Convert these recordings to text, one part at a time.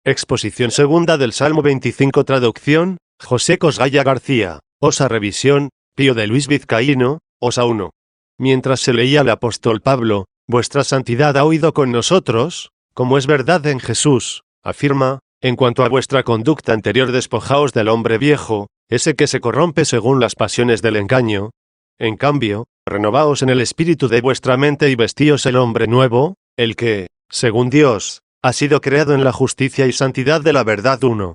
Exposición segunda del Salmo 25. Traducción, José Cosgaya García. Osa revisión, Pío de Luis Vizcaíno, Osa 1. Mientras se leía el apóstol Pablo, vuestra santidad ha oído con nosotros, como es verdad en Jesús, afirma, en cuanto a vuestra conducta anterior despojaos del hombre viejo, ese que se corrompe según las pasiones del engaño. En cambio, renovaos en el espíritu de vuestra mente y vestíos el hombre nuevo, el que, según Dios, ha sido creado en la justicia y santidad de la verdad 1.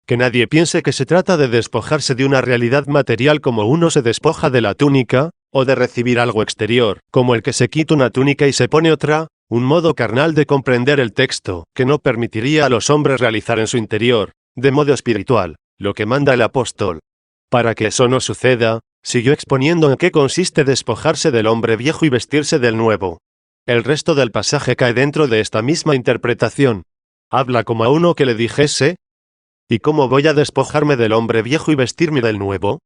Que nadie piense que se trata de despojarse de una realidad material como uno se despoja de la túnica, o de recibir algo exterior, como el que se quita una túnica y se pone otra, un modo carnal de comprender el texto, que no permitiría a los hombres realizar en su interior, de modo espiritual, lo que manda el apóstol. Para que eso no suceda, siguió exponiendo en qué consiste despojarse del hombre viejo y vestirse del nuevo. El resto del pasaje cae dentro de esta misma interpretación. Habla como a uno que le dijese: ¿y cómo voy a despojarme del hombre viejo y vestirme del nuevo?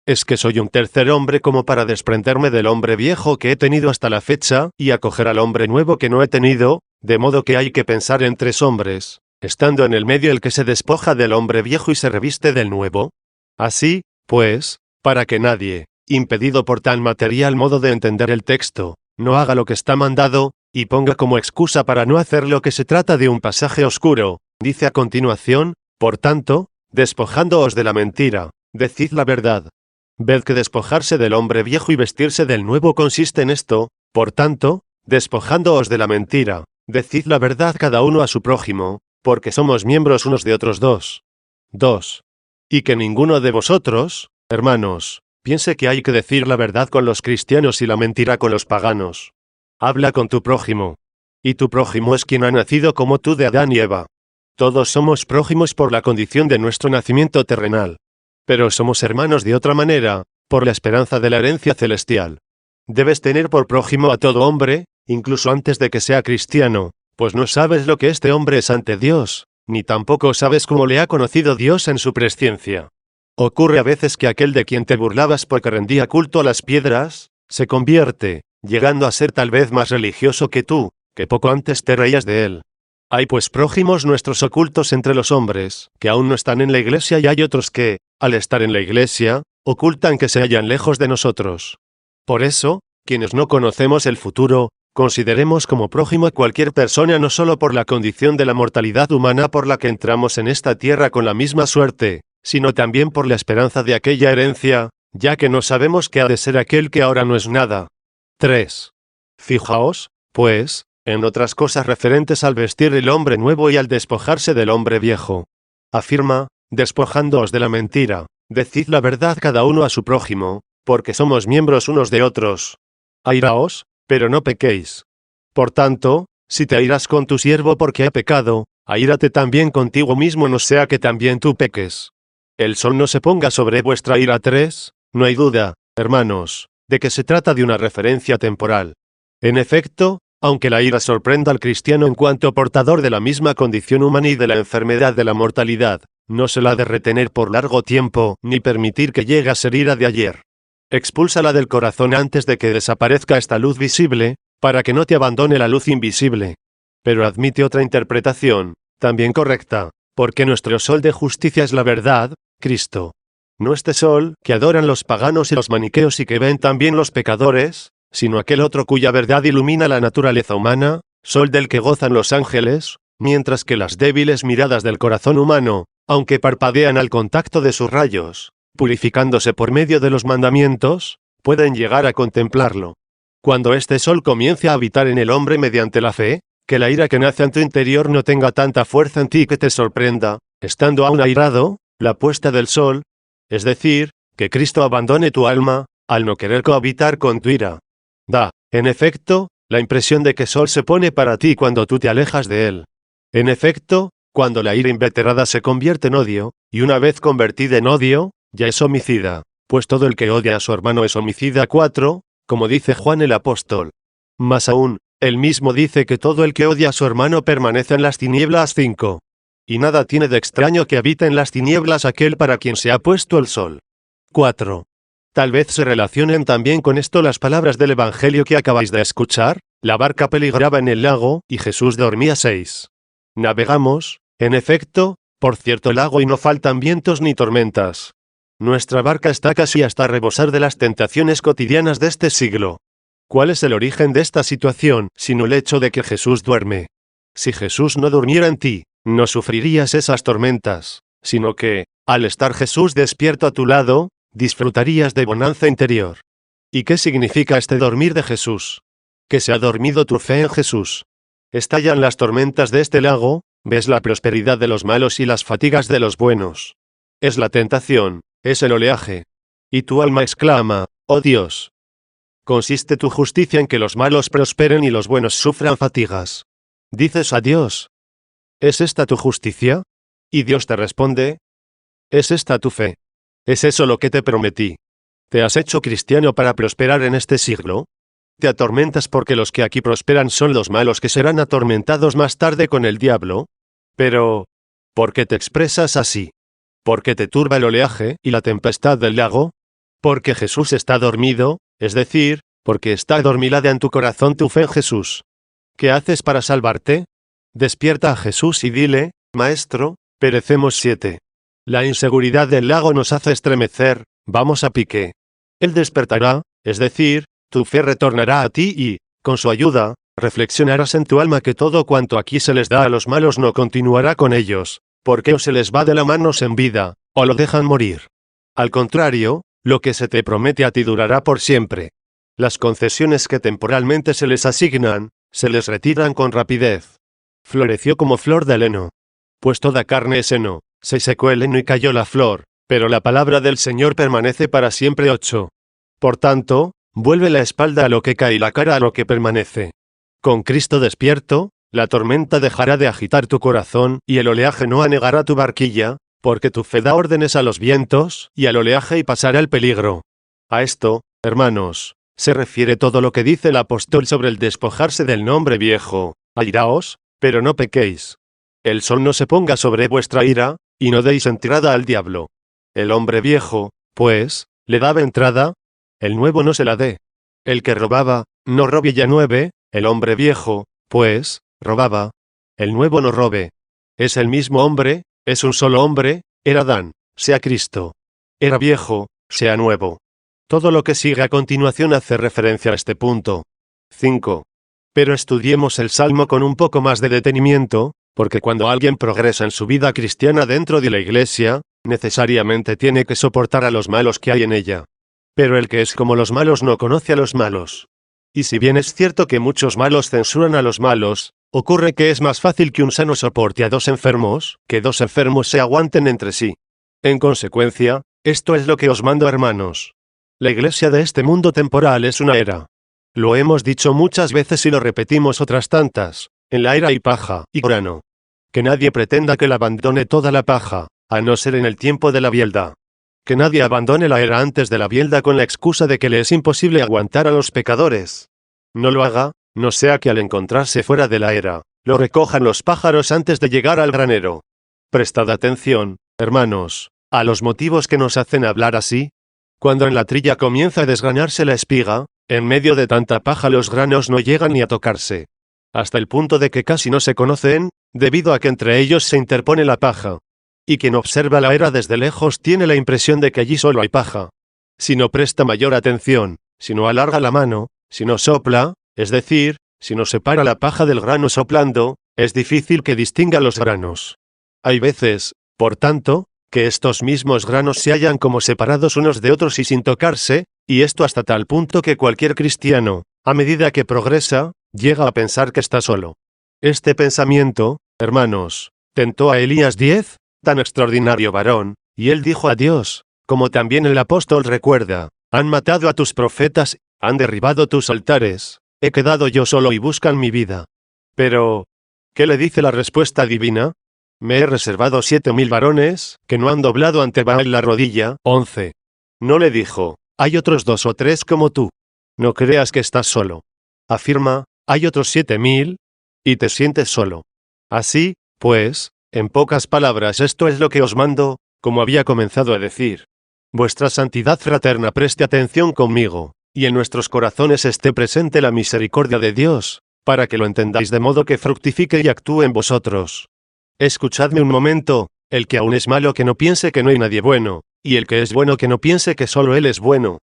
¿Es que soy un tercer hombre como para desprenderme del hombre viejo que he tenido hasta la fecha, y acoger al hombre nuevo que no he tenido? De modo que hay que pensar en tres hombres, estando en el medio el que se despoja del hombre viejo y se reviste del nuevo. Así, pues, para que nadie, impedido por tan material modo de entender el texto, no haga lo que está mandado, y ponga como excusa para no hacer lo que se trata de un pasaje oscuro, dice a continuación: por tanto, despojándoos de la mentira, decid la verdad. Ved que despojarse del hombre viejo y vestirse del nuevo consiste en esto: por tanto, despojándoos de la mentira, decid la verdad cada uno a su prójimo, porque somos miembros unos de otros 2. Y que ninguno de vosotros, hermanos, piense que hay que decir la verdad con los cristianos y la mentira con los paganos. Habla con tu prójimo. Y tu prójimo es quien ha nacido como tú de Adán y Eva. Todos somos prójimos por la condición de nuestro nacimiento terrenal. Pero somos hermanos de otra manera, por la esperanza de la herencia celestial. Debes tener por prójimo a todo hombre, incluso antes de que sea cristiano, pues no sabes lo que este hombre es ante Dios, ni tampoco sabes cómo le ha conocido Dios en su presciencia. Ocurre a veces que aquel de quien te burlabas porque rendía culto a las piedras, se convierte, llegando a ser tal vez más religioso que tú, que poco antes te reías de él. Hay pues prójimos nuestros ocultos entre los hombres, que aún no están en la iglesia, y hay otros que, al estar en la iglesia, ocultan que se hallan lejos de nosotros. Por eso, quienes no conocemos el futuro, consideremos como prójimo a cualquier persona no solo por la condición de la mortalidad humana por la que entramos en esta tierra con la misma suerte, sino también por la esperanza de aquella herencia, ya que no sabemos qué ha de ser aquel que ahora no es nada. 3. Fijaos, pues, en otras cosas referentes al vestir el hombre nuevo y al despojarse del hombre viejo. Afirma: despojándoos de la mentira, decid la verdad cada uno a su prójimo, porque somos miembros unos de otros. Airaos, pero no pequéis. Por tanto, si te airas con tu siervo porque ha pecado, aírate también contigo mismo, no sea que también tú peques. El sol no se ponga sobre vuestra ira. 3. No hay duda, hermanos, de que se trata de una referencia temporal. En efecto, aunque la ira sorprenda al cristiano en cuanto portador de la misma condición humana y de la enfermedad de la mortalidad, no se la ha de retener por largo tiempo, ni permitir que llegue a ser ira de ayer. Expúlsala del corazón antes de que desaparezca esta luz visible, para que no te abandone la luz invisible. Pero admite otra interpretación, también correcta, porque nuestro sol de justicia es la verdad, Cristo. No este sol, que adoran los paganos y los maniqueos y que ven también los pecadores, sino aquel otro cuya verdad ilumina la naturaleza humana, sol del que gozan los ángeles, mientras que las débiles miradas del corazón humano, aunque parpadean al contacto de sus rayos, purificándose por medio de los mandamientos, pueden llegar a contemplarlo. Cuando este sol comience a habitar en el hombre mediante la fe, que la ira que nace en tu interior no tenga tanta fuerza en ti que te sorprenda, estando aún airado, la puesta del sol, es decir, que Cristo abandone tu alma, al no querer cohabitar con tu ira. Da, en efecto, la impresión de que sol se pone para ti cuando tú te alejas de él. En efecto, cuando la ira inveterada se convierte en odio, y una vez convertida en odio, ya es homicida, pues todo el que odia a su hermano es homicida. 4, como dice Juan el apóstol. Más aún, él mismo dice que todo el que odia a su hermano permanece en las tinieblas. 5. Y nada tiene de extraño que habita en las tinieblas aquel para quien se ha puesto el sol. 4. Tal vez se relacionen también con esto las palabras del Evangelio que acabáis de escuchar: la barca peligraba en el lago, y Jesús dormía. 6. Navegamos, En efecto, por cierto lago y no faltan vientos ni tormentas. Nuestra barca está casi hasta rebosar de las tentaciones cotidianas de este siglo. ¿Cuál es el origen de esta situación, sino el hecho de que Jesús duerme? Si Jesús no durmiera en ti, no sufrirías esas tormentas, sino que, al estar Jesús despierto a tu lado, disfrutarías de bonanza interior. ¿Y qué significa este dormir de Jesús? Que se ha dormido tu fe en Jesús. Estallan las tormentas de este lago, ves la prosperidad de los malos y las fatigas de los buenos. Es la tentación, es el oleaje. Y tu alma exclama, oh Dios. ¿Consiste tu justicia en que los malos prosperen y los buenos sufran fatigas? Dices a Dios, ¿es esta tu justicia? Y Dios te responde, ¿es esta tu fe? ¿Es eso lo que te prometí? ¿Te has hecho cristiano para prosperar en este siglo? ¿Te atormentas porque los que aquí prosperan son los malos que serán atormentados más tarde con el diablo? Pero, ¿por qué te expresas así? ¿Por qué te turba el oleaje y la tempestad del lago? Porque Jesús está dormido, es decir, porque está adormilada en tu corazón tu fe en Jesús. ¿Qué haces para salvarte? Despierta a Jesús y dile, Maestro, perecemos 7. La inseguridad del lago nos hace estremecer, vamos a pique. Él despertará, es decir, tu fe retornará a ti y, con su ayuda, reflexionarás en tu alma que todo cuanto aquí se les da a los malos no continuará con ellos, porque o se les va de la mano en vida, o lo dejan morir. Al contrario, lo que se te promete a ti durará por siempre. Las concesiones que temporalmente se les asignan, se les retiran con rapidez. Floreció como flor de heno. Pues toda carne es heno, se secó el heno y cayó la flor, pero la palabra del Señor permanece para siempre. 8. Por tanto, vuelve la espalda a lo que cae y la cara a lo que permanece. Con Cristo despierto, la tormenta dejará de agitar tu corazón y el oleaje no anegará tu barquilla, porque tu fe da órdenes a los vientos y al oleaje y pasará el peligro. A esto, hermanos, se refiere todo lo que dice el apóstol sobre el despojarse del nombre viejo. Airaos, pero no pequéis. El sol no se ponga sobre vuestra ira, y no deis entrada al diablo. El hombre viejo, pues, le daba entrada, el nuevo no se la dé. El que robaba, no robe ya 9, el hombre viejo, pues, robaba. El nuevo no robe. Es el mismo hombre, es un solo hombre, era Adán, sea Cristo. Era viejo, sea nuevo. Todo lo que sigue a continuación hace referencia a este punto. 5. Pero estudiemos el Salmo con un poco más de detenimiento, porque cuando alguien progresa en su vida cristiana dentro de la iglesia, necesariamente tiene que soportar a los malos que hay en ella. Pero el que es como los malos no conoce a los malos. Y si bien es cierto que muchos malos censuran a los malos, ocurre que es más fácil que un sano soporte a 2 enfermos, que 2 enfermos se aguanten entre sí. En consecuencia, esto es lo que os mando, hermanos. La iglesia de este mundo temporal es una era. Lo hemos dicho muchas veces y lo repetimos otras tantas, en la era hay paja y grano. Que nadie pretenda que la abandone toda la paja, a no ser en el tiempo de la bielda. Que nadie abandone la era antes de la bielda con la excusa de que le es imposible aguantar a los pecadores. No lo haga, no sea que al encontrarse fuera de la era, lo recojan los pájaros antes de llegar al granero. Prestad atención, hermanos, a los motivos que nos hacen hablar así. Cuando en la trilla comienza a desgranarse la espiga, en medio de tanta paja los granos no llegan ni a tocarse. Hasta el punto de que casi no se conocen, debido a que entre ellos se interpone la paja. Y quien observa la era desde lejos tiene la impresión de que allí solo hay paja. Si no presta mayor atención, si no alarga la mano, si no sopla, es decir, si no separa la paja del grano soplando, es difícil que distinga los granos. Hay veces, por tanto, que estos mismos granos se hallan como separados unos de otros y sin tocarse, y esto hasta tal punto que cualquier cristiano, a medida que progresa, llega a pensar que está solo. Este pensamiento, hermanos, tentó a Elías 10, tan extraordinario varón, y él dijo a Dios, como también el apóstol recuerda, han matado a tus profetas, han derribado tus altares, he quedado yo solo y buscan mi vida. Pero, ¿qué le dice la respuesta divina? Me he reservado 7000 varones, que no han doblado ante Baal la rodilla. 11. No le dijo, hay otros 2 o 3 como tú. No creas que estás solo. Afirma, hay otros 7000, y te sientes solo. Así, pues, en pocas palabras esto es lo que os mando, como había comenzado a decir. Vuestra santidad fraterna preste atención conmigo, y en nuestros corazones esté presente la misericordia de Dios, para que lo entendáis de modo que fructifique y actúe en vosotros. Escuchadme un momento, el que aún es malo que no piense que no hay nadie bueno, y el que es bueno que no piense que solo él es bueno.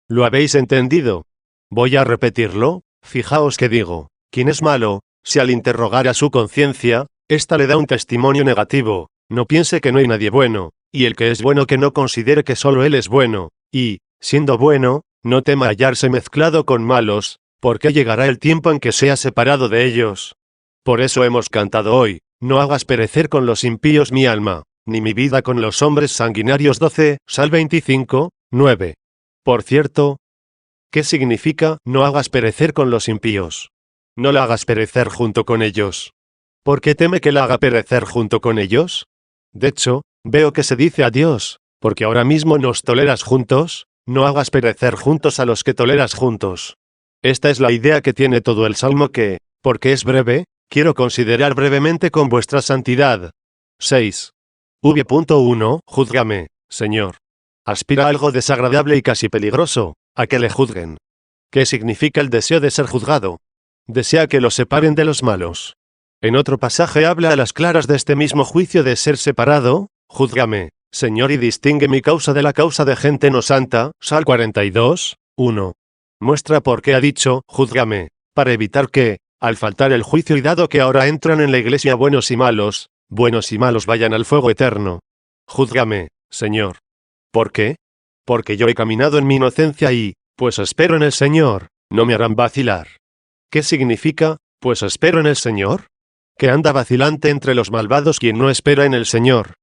¿Lo habéis entendido? Voy a repetirlo, fijaos que digo, quien es malo, si al interrogar a su conciencia, ésta le da un testimonio negativo, no piense que no hay nadie bueno, y el que es bueno que no considere que solo él es bueno, y, siendo bueno, no tema hallarse mezclado con malos, porque llegará el tiempo en que sea separado de ellos. Por eso hemos cantado hoy, no hagas perecer con los impíos mi alma, ni mi vida con los hombres sanguinarios 12, Sal 25, 9. Por cierto, ¿qué significa no hagas perecer con los impíos? No la hagas perecer junto con ellos. ¿Por qué teme que la haga perecer junto con ellos? De hecho, veo que se dice a Dios, porque ahora mismo nos toleras juntos, no hagas perecer juntos a los que toleras juntos. Esta es la idea que tiene todo el Salmo que, porque es breve, quiero considerar brevemente con vuestra santidad. 6. V.1 Júzgame, Señor. Aspira a algo desagradable y casi peligroso, a que le juzguen. ¿Qué significa el deseo de ser juzgado? Desea que lo separen de los malos. En otro pasaje habla a las claras de este mismo juicio de ser separado, júzgame, Señor, y distingue mi causa de la causa de gente no santa, Sal 42, 1. Muestra por qué ha dicho, júzgame, para evitar que, al faltar el juicio y dado que ahora entran en la iglesia buenos y malos vayan al fuego eterno. Júzgame, Señor. ¿Por qué? Porque yo he caminado en mi inocencia y, pues espero en el Señor, no me harán vacilar. ¿Qué significa, pues espero en el Señor? Que anda vacilante entre los malvados quien no espera en el Señor.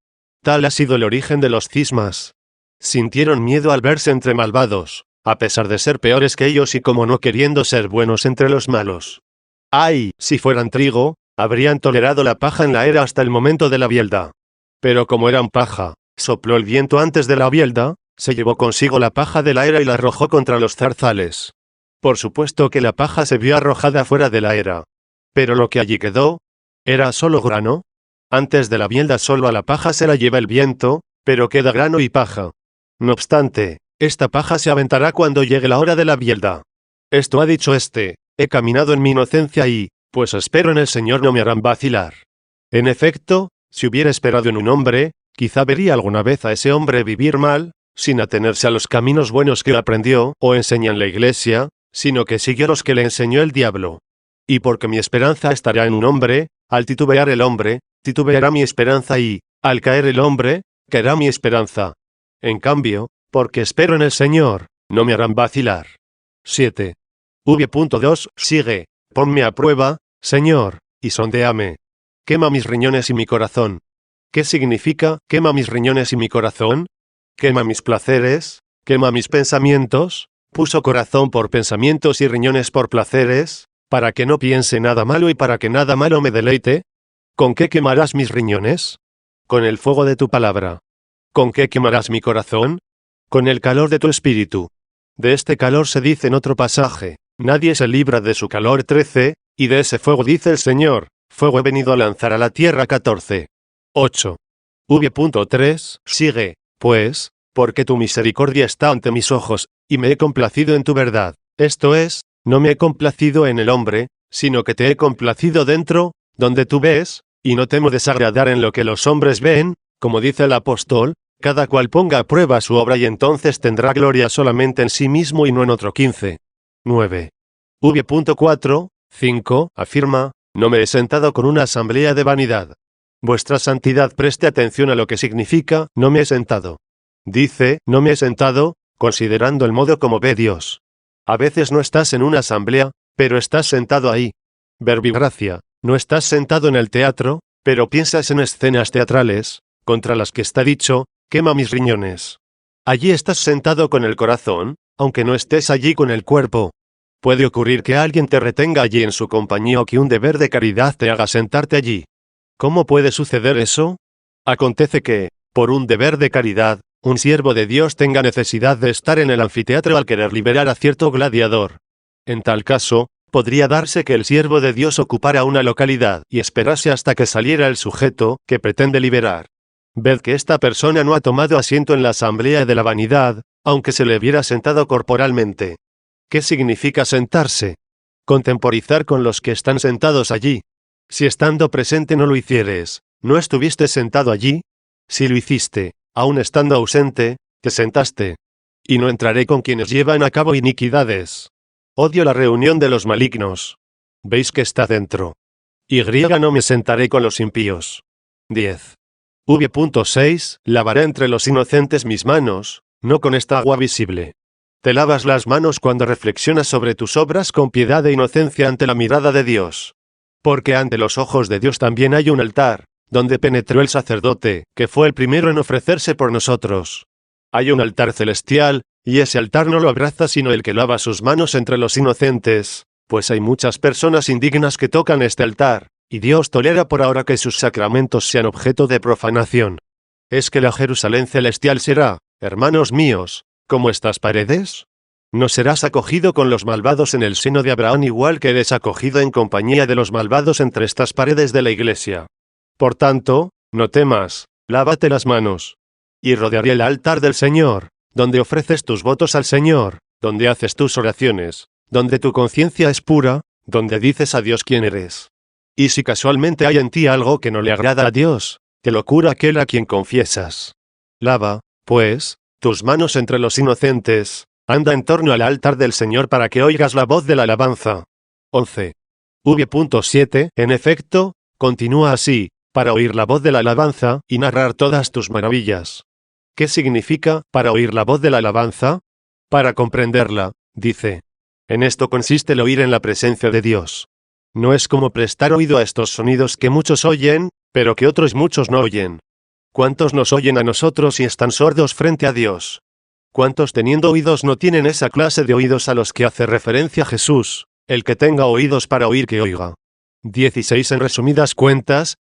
Tal ha sido el origen de los cismas. Sintieron miedo al verse entre malvados, a pesar de ser peores que ellos y como no queriendo ser buenos entre los malos. ¡Ay! Si fueran trigo, habrían tolerado la paja en la era hasta el momento de la bielda. Pero como eran paja, sopló el viento antes de la bielda, se llevó consigo la paja de la era y la arrojó contra los zarzales. Por supuesto que la paja se vio arrojada fuera de la era. Pero lo que allí quedó, ¿era solo grano? Antes de la bielda solo a la paja se la lleva el viento, pero queda grano y paja. No obstante, esta paja se aventará cuando llegue la hora de la bielda. Esto ha dicho he caminado en mi inocencia y, pues espero en el Señor no me harán vacilar. En efecto, si hubiera esperado en un hombre, quizá vería alguna vez a ese hombre vivir mal, sin atenerse a los caminos buenos que aprendió o enseña en la iglesia, sino que siguió los que le enseñó el diablo. Y porque mi esperanza estará en un hombre, al titubear el hombre, titubeará mi esperanza y, al caer el hombre, caerá mi esperanza. En cambio, porque espero en el Señor, no me harán vacilar. 7. V.2 Sigue, ponme a prueba, Señor, y sondéame. Quema mis riñones y mi corazón. ¿Qué significa, quema mis riñones y mi corazón? Quema mis placeres, quema mis pensamientos, puso corazón por pensamientos y riñones por placeres, para que no piense nada malo y para que nada malo me deleite. ¿Con qué quemarás mis riñones? Con el fuego de tu palabra. ¿Con qué quemarás mi corazón? Con el calor de tu espíritu. De este calor se dice en otro pasaje, nadie se libra de su calor 13, y de ese fuego dice el Señor, fuego he venido a lanzar a la tierra 14. 8. V.3 Sigue, pues, porque tu misericordia está ante mis ojos, y me he complacido en tu verdad, esto es, no me he complacido en el hombre, sino que te he complacido dentro, donde tú ves, y no temo desagradar en lo que los hombres ven, como dice el apóstol, cada cual ponga a prueba su obra y entonces tendrá gloria solamente en sí mismo y no en otro. 15. 9. V.4, 5, afirma, no me he sentado con una asamblea de vanidad. Vuestra santidad preste atención a lo que significa, no me he sentado. Dice, no me he sentado, considerando el modo como ve Dios. A veces no estás en una asamblea, pero estás sentado ahí. Verbigracia, no estás sentado en el teatro, pero piensas en escenas teatrales, contra las que está dicho, quema mis riñones. Allí estás sentado con el corazón, aunque no estés allí con el cuerpo. Puede ocurrir que alguien te retenga allí en su compañía o que un deber de caridad te haga sentarte allí. ¿Cómo puede suceder eso? Acontece que, por un deber de caridad, un siervo de Dios tenga necesidad de estar en el anfiteatro al querer liberar a cierto gladiador. En tal caso, podría darse que el siervo de Dios ocupara una localidad y esperase hasta que saliera el sujeto que pretende liberar. Ved que esta persona no ha tomado asiento en la asamblea de la vanidad, aunque se le viera sentado corporalmente. ¿Qué significa sentarse? Contemporizar con los que están sentados allí. Si estando presente no lo hicieres, ¿No estuviste sentado allí? Si lo hiciste, aun estando ausente, te sentaste. Y no entraré con quienes llevan a cabo iniquidades. Odio la reunión de los malignos. Veis que está dentro. Y no me sentaré con los impíos. 10. V.6 Lavaré entre los inocentes mis manos, no con esta agua visible. Te lavas las manos cuando reflexionas sobre tus obras con piedad e inocencia ante la mirada de Dios. Porque ante los ojos de Dios también hay un altar, donde penetró el sacerdote, que fue el primero en ofrecerse por nosotros. Hay un altar celestial, y ese altar no lo abraza sino el que lava sus manos entre los inocentes, pues hay muchas personas indignas que tocan este altar, y Dios tolera por ahora que sus sacramentos sean objeto de profanación. ¿Es que la Jerusalén celestial será, hermanos míos, como estas paredes? ¿No serás acogido con los malvados en el seno de Abraham igual que eres acogido en compañía de los malvados entre estas paredes de la iglesia? Por tanto, no temas, lávate las manos. Y rodearé el altar del Señor, donde ofreces tus votos al Señor, donde haces tus oraciones, donde tu conciencia es pura, donde dices a Dios quién eres. Y si casualmente hay en ti algo que no le agrada a Dios, te lo cura aquel a quien confiesas. Lava, pues, tus manos entre los inocentes, anda en torno al altar del Señor para que oigas la voz de la alabanza. 11. V.7 En efecto, continúa así, para oír la voz de la alabanza y narrar todas tus maravillas. ¿Qué significa, para oír la voz de la alabanza? Para comprenderla, dice. En esto consiste el oír en la presencia de Dios. No es como prestar oído a estos sonidos que muchos oyen, pero que otros muchos no oyen. ¿Cuántos nos oyen a nosotros y están sordos frente a Dios? ¿Cuántos teniendo oídos no tienen esa clase de oídos a los que hace referencia Jesús? El que tenga oídos para oír que oiga. 16 En resumidas cuentas,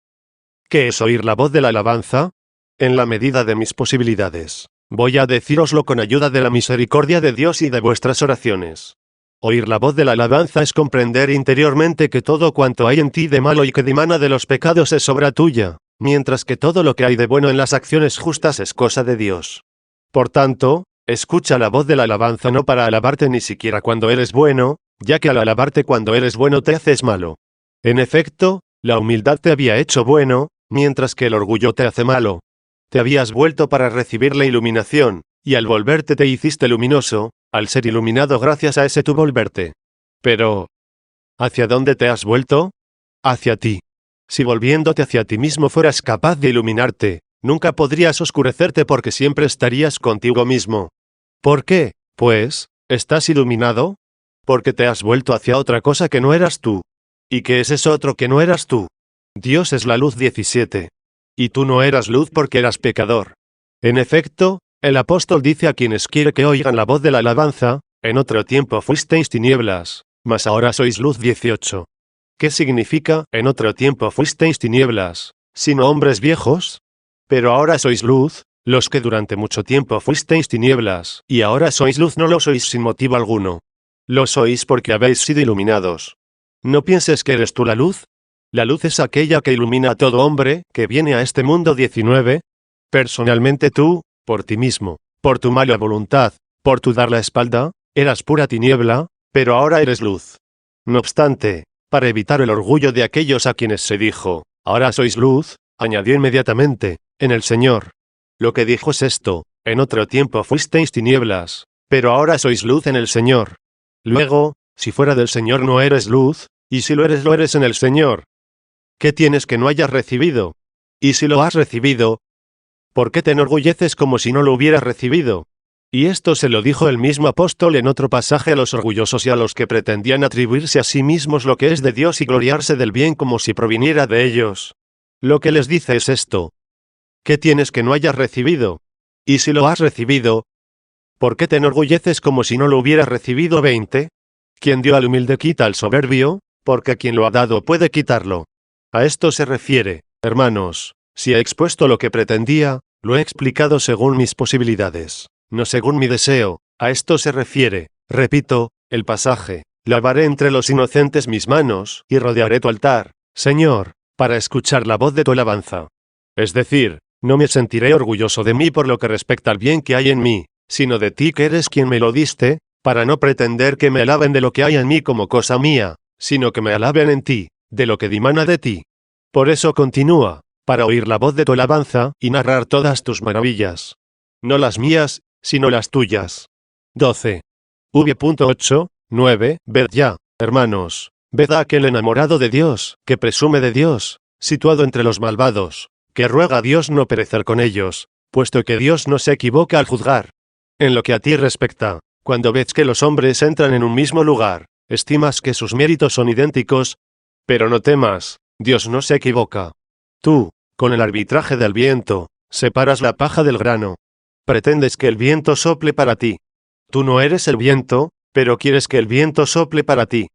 ¿qué es oír la voz de la alabanza? En la medida de mis posibilidades, voy a decíroslo con ayuda de la misericordia de Dios y de vuestras oraciones. Oír la voz de la alabanza es comprender interiormente que todo cuanto hay en ti de malo y que dimana de los pecados es obra tuya, mientras que todo lo que hay de bueno en las acciones justas es cosa de Dios. Por tanto, escucha la voz de la alabanza no para alabarte ni siquiera cuando eres bueno, ya que al alabarte cuando eres bueno te haces malo. En efecto, la humildad te había hecho bueno, mientras que el orgullo te hace malo. Te habías vuelto para recibir la iluminación, y al volverte te hiciste luminoso, al ser iluminado gracias a ese tu volverte. Pero, ¿hacia dónde te has vuelto? Hacia ti. Si volviéndote hacia ti mismo fueras capaz de iluminarte, nunca podrías oscurecerte porque siempre estarías contigo mismo. ¿Por qué, pues, estás iluminado? Porque te has vuelto hacia otra cosa que no eras tú. ¿Y qué es eso otro que no eras tú? Dios es la luz 17. Y tú no eras luz porque eras pecador. En efecto, el apóstol dice a quienes quiere que oigan la voz de la alabanza, en otro tiempo fuisteis tinieblas, mas ahora sois luz 18. ¿Qué significa, en otro tiempo fuisteis tinieblas, sino hombres viejos? Pero ahora sois luz, los que durante mucho tiempo fuisteis tinieblas, y ahora sois luz no lo sois sin motivo alguno. Lo sois porque habéis sido iluminados. No pienses que eres tú la luz. La luz es aquella que ilumina a todo hombre que viene a este mundo 19. Personalmente tú, por ti mismo, por tu mala voluntad, por tu dar la espalda, eras pura tiniebla, pero ahora eres luz. No obstante, para evitar el orgullo de aquellos a quienes se dijo, ahora sois luz, añadió inmediatamente, en el Señor. Lo que dijo es esto, en otro tiempo fuisteis tinieblas, pero ahora sois luz en el Señor. Luego, si fuera del Señor no eres luz, y si lo eres en el Señor. ¿Qué tienes que no hayas recibido? Y si lo has recibido, ¿por qué te enorgulleces como si no lo hubieras recibido? Y esto se lo dijo el mismo apóstol en otro pasaje a los orgullosos y a los que pretendían atribuirse a sí mismos lo que es de Dios y gloriarse del bien como si proviniera de ellos. Lo que les dice es esto. ¿Qué tienes que no hayas recibido? Y si lo has recibido, ¿por qué te enorgulleces como si no lo hubieras recibido? 20. Quien dio al humilde quita al soberbio, porque quien lo ha dado puede quitarlo. A esto se refiere, hermanos. Si he expuesto lo que pretendía, lo he explicado según mis posibilidades, no según mi deseo. A esto se refiere, repito, el pasaje. Lavaré entre los inocentes mis manos, y rodearé tu altar, Señor, para escuchar la voz de tu alabanza. Es decir, no me sentiré orgulloso de mí por lo que respecta al bien que hay en mí, sino de ti que eres quien me lo diste, para no pretender que me alaben de lo que hay en mí como cosa mía, sino que me alaben en ti, de lo que dimana de ti. Por eso continúa. para oír la voz de tu alabanza y narrar todas tus maravillas. No las mías, sino las tuyas. 12. V.8.9. Ved ya, hermanos, ved a aquel enamorado de Dios, que presume de Dios, situado entre los malvados, que ruega a Dios no perecer con ellos, puesto que Dios no se equivoca al juzgar. En lo que a ti respecta, cuando ves que los hombres entran en un mismo lugar, estimas que sus méritos son idénticos, pero no temas, Dios no se equivoca. Tú, con el arbitraje del viento, separas la paja del grano. Pretendes que el viento sople para ti. Tú no eres el viento, pero quieres que el viento sople para ti.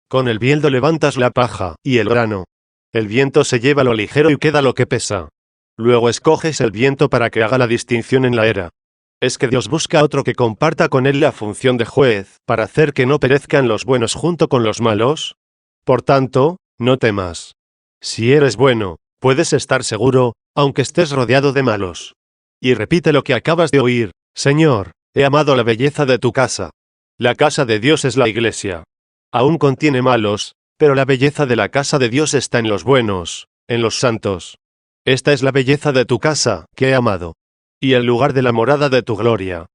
Con el viento levantas la paja y el grano. El viento se lleva lo ligero y queda lo que pesa. Luego escoges el viento para que haga la distinción en la era. ¿Es que Dios busca a otro que comparta con él la función de juez, para hacer que no perezcan los buenos junto con los malos? Por tanto, no temas. Si eres bueno, puedes estar seguro, aunque estés rodeado de malos. Y repite lo que acabas de oír: Señor, he amado la belleza de tu casa. La casa de Dios es la iglesia. Aún contiene malos, pero la belleza de la casa de Dios está en los buenos, en los santos. Esta es la belleza de tu casa, que he amado. Y el lugar de la morada de tu gloria.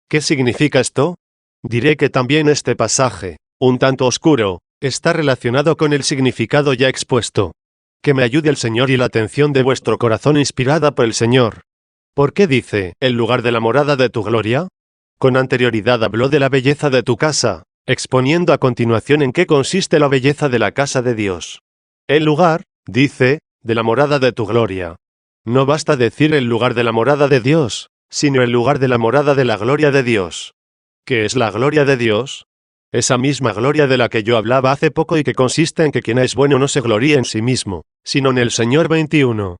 ¿Qué significa esto? Diré que también este pasaje, un tanto oscuro, está relacionado con el significado ya expuesto. Que me ayude el Señor y la atención de vuestro corazón inspirada por el Señor. ¿Por qué dice, el lugar de la morada de tu gloria? Con anterioridad habló de la belleza de tu casa, exponiendo a continuación en qué consiste la belleza de la casa de Dios. El lugar, dice, de la morada de tu gloria. No basta decir el lugar de la morada de Dios, sino el lugar de la morada de la gloria de Dios. ¿Qué es la gloria de Dios? Esa misma gloria de la que yo hablaba hace poco y que consiste en que quien es bueno no se gloríe en sí mismo, sino en el Señor. 21.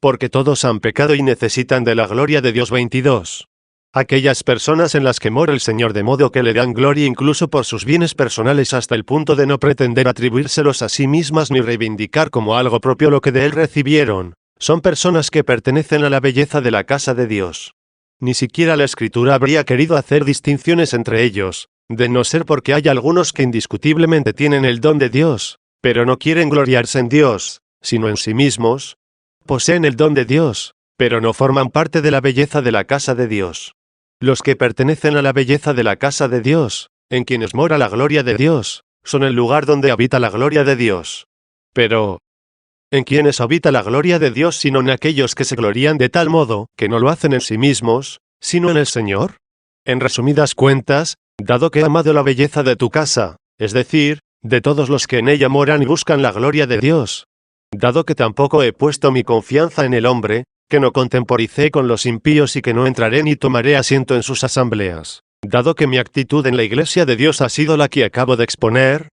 Porque todos han pecado y necesitan de la gloria de Dios. 22. Aquellas personas en las que mora el Señor de modo que le dan gloria incluso por sus bienes personales hasta el punto de no pretender atribuírselos a sí mismas ni reivindicar como algo propio lo que de él recibieron, son personas que pertenecen a la belleza de la casa de Dios. Ni siquiera la Escritura habría querido hacer distinciones entre ellos, de no ser porque hay algunos que indiscutiblemente tienen el don de Dios, pero no quieren gloriarse en Dios, sino en sí mismos. Poseen el don de Dios, pero no forman parte de la belleza de la casa de Dios. Los que pertenecen a la belleza de la casa de Dios, en quienes mora la gloria de Dios, son el lugar donde habita la gloria de Dios. Pero, ¿en quienes habita la gloria de Dios sino en aquellos que se glorían de tal modo que no lo hacen en sí mismos, sino en el Señor? En resumidas cuentas, dado que he amado la belleza de tu casa, es decir, de todos los que en ella moran y buscan la gloria de Dios, dado que tampoco he puesto mi confianza en el hombre, que no contemporicé con los impíos y que no entraré ni tomaré asiento en sus asambleas, dado que mi actitud en la iglesia de Dios ha sido la que acabo de exponer,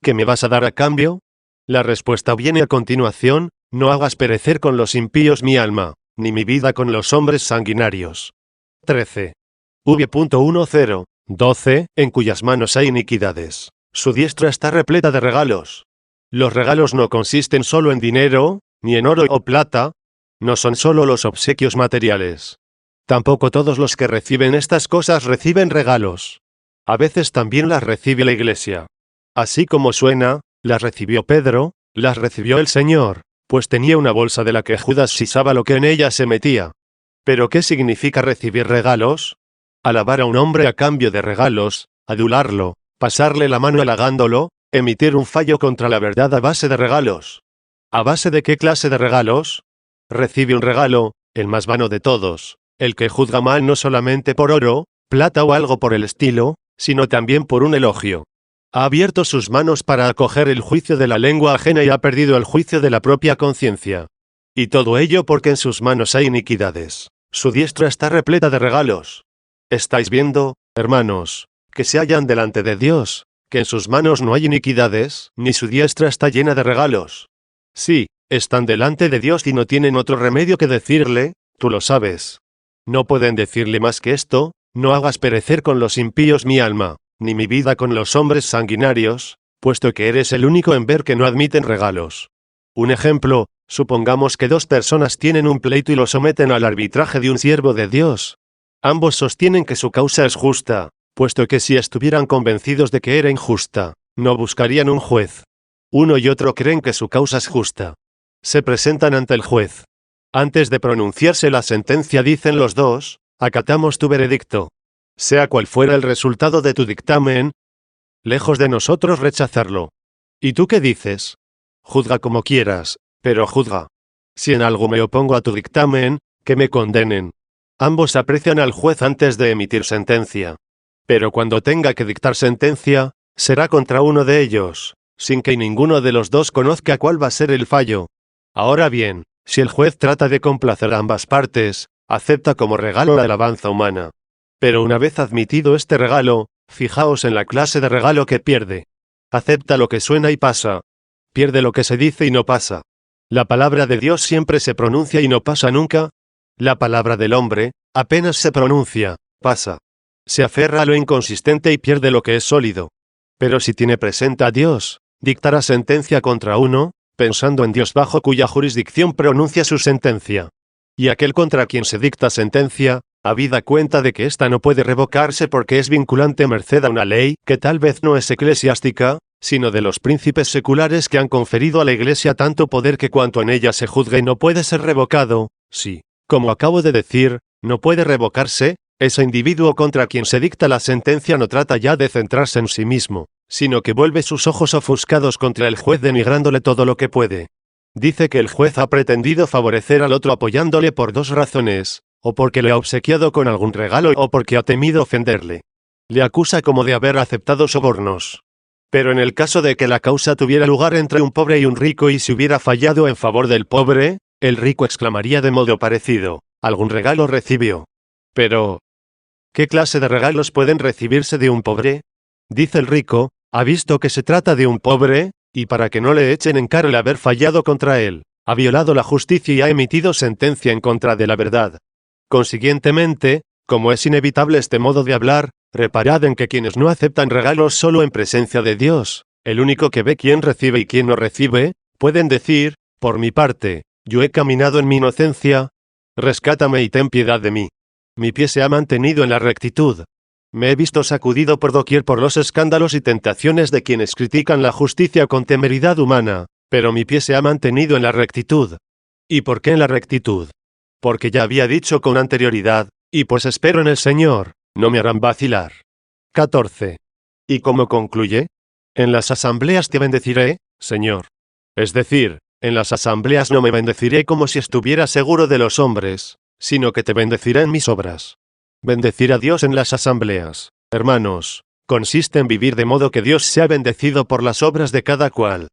¿qué me vas a dar a cambio? La respuesta viene a continuación: no hagas perecer con los impíos mi alma, ni mi vida con los hombres sanguinarios. 13. V.10. 12. En cuyas manos hay iniquidades. Su diestra está repleta de regalos. Los regalos no consisten solo en dinero, ni en oro o plata. No son solo los obsequios materiales. Tampoco todos los que reciben estas cosas reciben regalos. A veces también las recibe la iglesia. Así como suena, las recibió Pedro, las recibió el Señor, pues tenía una bolsa de la que Judas sisaba lo que en ella se metía. ¿Pero qué significa recibir regalos? Alabar a un hombre a cambio de regalos, adularlo, pasarle la mano halagándolo, emitir un fallo contra la verdad a base de regalos. ¿A base de qué clase de regalos? Recibe un regalo, el más vano de todos, el que juzga mal no solamente por oro, plata o algo por el estilo, sino también por un elogio. Ha abierto sus manos para acoger el juicio de la lengua ajena y ha perdido el juicio de la propia conciencia. Y todo ello porque en sus manos hay iniquidades. Su diestra está repleta de regalos. ¿Estáis viendo, hermanos, que se hallan delante de Dios, que en sus manos no hay iniquidades, ni su diestra está llena de regalos? Sí, están delante de Dios y no tienen otro remedio que decirle: tú lo sabes. No pueden decirle más que esto: no hagas perecer con los impíos mi alma, ni mi vida con los hombres sanguinarios, puesto que eres el único en ver que no admiten regalos. Un ejemplo: supongamos que dos personas tienen un pleito y lo someten al arbitraje de un siervo de Dios. Ambos sostienen que su causa es justa, puesto que si estuvieran convencidos de que era injusta, no buscarían un juez. Uno y otro creen que su causa es justa. Se presentan ante el juez. Antes de pronunciarse la sentencia dicen los dos, acatamos tu veredicto. Sea cual fuera el resultado de tu dictamen, lejos de nosotros rechazarlo. ¿Y tú qué dices? Juzga como quieras, pero juzga. Si en algo me opongo a tu dictamen, que me condenen. Ambos aprecian al juez antes de emitir sentencia. Pero cuando tenga que dictar sentencia, será contra uno de ellos, sin que ninguno de los dos conozca cuál va a ser el fallo. Ahora bien, si el juez trata de complacer a ambas partes, acepta como regalo la alabanza humana. Pero una vez admitido este regalo, fijaos en la clase de regalo que pierde. Acepta lo que suena y pasa. Pierde lo que se dice y no pasa. La palabra de Dios siempre se pronuncia y no pasa nunca. La palabra del hombre, apenas se pronuncia, pasa. Se aferra a lo inconsistente y pierde lo que es sólido. Pero si tiene presente a Dios, dictará sentencia contra uno, pensando en Dios bajo cuya jurisdicción pronuncia su sentencia. Y aquel contra quien se dicta sentencia, habida cuenta de que ésta no puede revocarse porque es vinculante merced a una ley que tal vez no es eclesiástica, sino de los príncipes seculares que han conferido a la Iglesia tanto poder que cuanto en ella se juzgue no puede ser revocado, sí, como acabo de decir, no puede revocarse, ese individuo contra quien se dicta la sentencia no trata ya de centrarse en sí mismo, sino que vuelve sus ojos ofuscados contra el juez denigrándole todo lo que puede. Dice que el juez ha pretendido favorecer al otro apoyándole por dos razones, o porque le ha obsequiado con algún regalo o porque ha temido ofenderle. Le acusa como de haber aceptado sobornos. Pero en el caso de que la causa tuviera lugar entre un pobre y un rico y se hubiera fallado en favor del pobre, el rico exclamaría de modo parecido, algún regalo recibió. Pero, ¿qué clase de regalos pueden recibirse de un pobre? Dice el rico, ha visto que se trata de un pobre, y para que no le echen en cara el haber fallado contra él, ha violado la justicia y ha emitido sentencia en contra de la verdad. Consiguientemente, como es inevitable este modo de hablar, reparad en que quienes no aceptan regalos solo en presencia de Dios, el único que ve quién recibe y quién no recibe, pueden decir, por mi parte, yo he caminado en mi inocencia, rescátame y ten piedad de mí. Mi pie se ha mantenido en la rectitud. Me he visto sacudido por doquier por los escándalos y tentaciones de quienes critican la justicia con temeridad humana, pero mi pie se ha mantenido en la rectitud. ¿Y por qué en la rectitud? Porque ya había dicho con anterioridad, y pues espero en el Señor, no me harán vacilar. 14. ¿Y cómo concluye? En las asambleas te bendeciré, Señor. Es decir, en las asambleas no me bendeciré como si estuviera seguro de los hombres, sino que te bendeciré en mis obras. Bendecir a Dios en las asambleas, hermanos, consiste en vivir de modo que Dios sea bendecido por las obras de cada cual.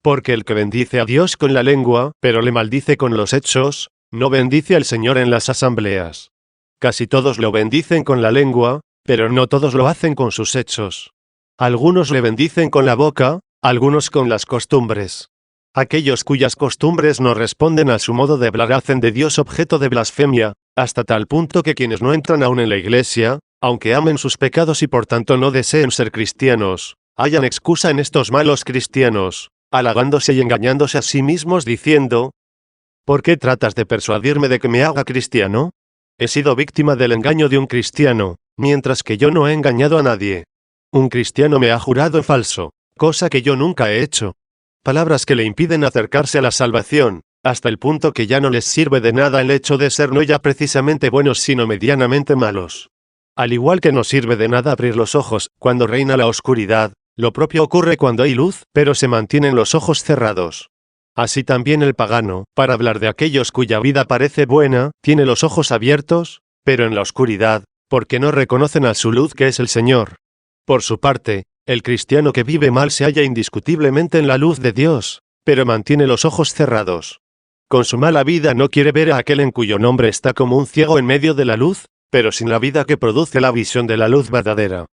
Porque el que bendice a Dios con la lengua, pero le maldice con los hechos, no bendice al Señor en las asambleas. Casi todos lo bendicen con la lengua, pero no todos lo hacen con sus hechos. Algunos le bendicen con la boca, algunos con las costumbres. Aquellos cuyas costumbres no responden a su modo de hablar hacen de Dios objeto de blasfemia, hasta tal punto que quienes no entran aún en la iglesia, aunque amen sus pecados y por tanto no deseen ser cristianos, hallan excusa en estos malos cristianos, halagándose y engañándose a sí mismos diciendo, ¿por qué tratas de persuadirme de que me haga cristiano? He sido víctima del engaño de un cristiano, mientras que yo no he engañado a nadie. Un cristiano me ha jurado falso, cosa que yo nunca he hecho. Palabras que le impiden acercarse a la salvación, hasta el punto que ya no les sirve de nada el hecho de ser no ya precisamente buenos sino medianamente malos. Al igual que no sirve de nada abrir los ojos cuando reina la oscuridad, lo propio ocurre cuando hay luz, pero se mantienen los ojos cerrados. Así también el pagano, para hablar de aquellos cuya vida parece buena, tiene los ojos abiertos, pero en la oscuridad, porque no reconocen a su luz que es el Señor. Por su parte, el cristiano que vive mal se halla indiscutiblemente en la luz de Dios, pero mantiene los ojos cerrados. Con su mala vida no quiere ver a aquel en cuyo nombre está como un ciego en medio de la luz, pero sin la vida que produce la visión de la luz verdadera.